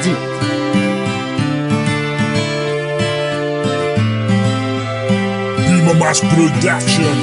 Fiji. Mass Production.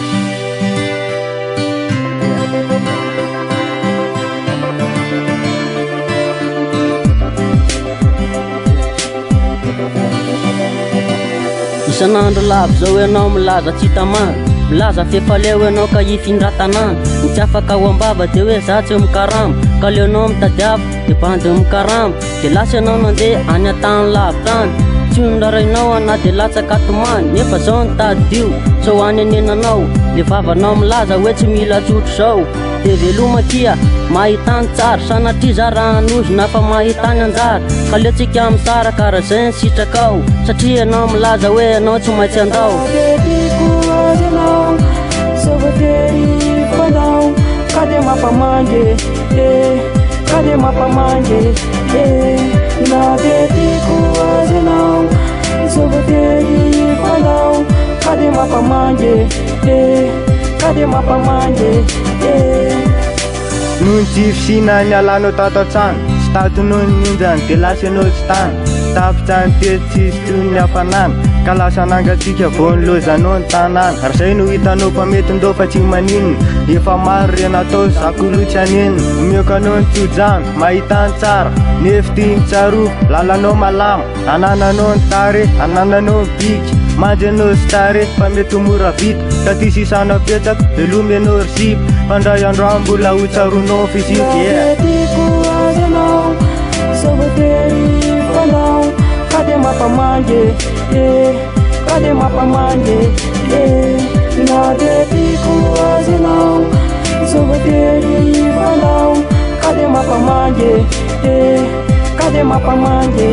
Isan'andro lavy zao ianao milaza tsy tamana, milaza fefaleo ianao ka ifindra-tanàna. Ny tsy afaka ao am-bava de hoe za tsy mikarama, ka leonao mitadiava de bandy mikarama. De lasa ianao nandeha any an-tany lavitany, tsy nondrarainao ana de latsaka tomany. Nefa zao nitadio sao any anenanao, le vavanao milaza hoe tsy mila tsotro zao. De velomakia mahitany tsara, sanatria za raha anozona fa mahitany anjara. Ka leotsika misara karaha zay ny sitrakao, satria ianao milaza hoe ianao tsy maintsy andao. Só vou ter fanao, cadê mapamangue? Cadê mapamangue? Na dedico hoje não, só vou ter fanao, cadê mapamangue? Cadê mapamangue? Nun tifsina ny alanao tato an-trano, tsy tatonao ninjany de lasa ianao tsy tany. Tapitsany telo tsisy toy ny hafanana, ka lasa nangatsika voanilozanao ny tanàna. Ary zay no hitanao mpametindao fa tsy maninona, efa maro rena atao zakolotsy anenina. Omeko anao ny tsodrano, mahitany tsara, nefa tia mitsaro, lalanao malama. Anananao ny tare, anananao ny biky, mandry anao sy tare, fa mety mora vita. Taty sisanao petaka, velome anao risipa, fandray androany mbola ho tsaronao fiziky. Só vou ter fanao, cadê mapamangue? Cadê mapamangue? Na dedico hoje não, só vou ter fanao, cadê mapamangue? Cadê mapamangue?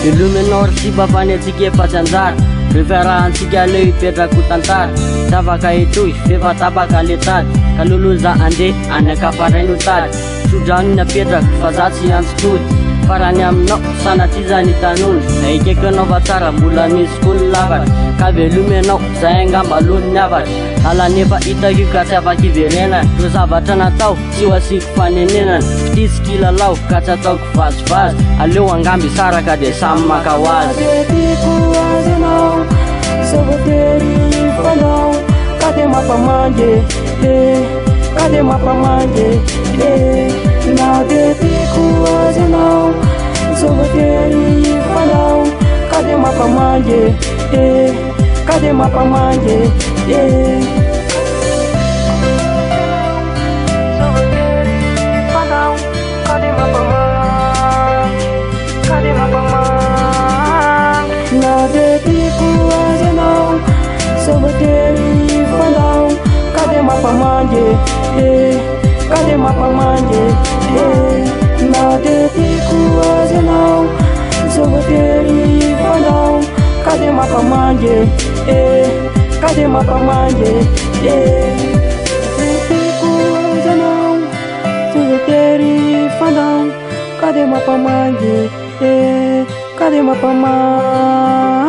Velome anao risipa fany atsika efatsy anjara, reverahantsika leo hipetrako tantara. Zavaka etoy fefa tapaka le tady, ka loloza andeha any akafaray no tady. Sodrano ny apetraka fa za tsy antsotody, farany aminao sanatria zany hitan'olo. Naikeko anao fa tsara mbola misy koly lavatra, ka velome anao zay angamba alony ny avatra. Ala nefa hitako io ka tsy afaka iverenana, ro zavatra natao tsy ho asiko fanenenana. Fitisika ilalao ka tsy ataoko vazivazy, aleo angamby sara ka de samy maka ho azy. Só vou ter fanao, cadê mapamangue? Cadê mapamangue? Na dedico hoje não, só vou ter fanao, cadê mapamangue? Cadê mapamangue? Só vou ter fanao, cadê mapamangue? Cadê mapamangue? Na dedico hoje não, só vou ter fanao, cadê mapamangue? Cadê mapamangue? Na dedico hoje não, só vou ter fanao, cadê mapamangue? Cadê mapamangue? Dedico hoje não, só vou ter fanao, cadê mapamangue? Cadê mapamangue?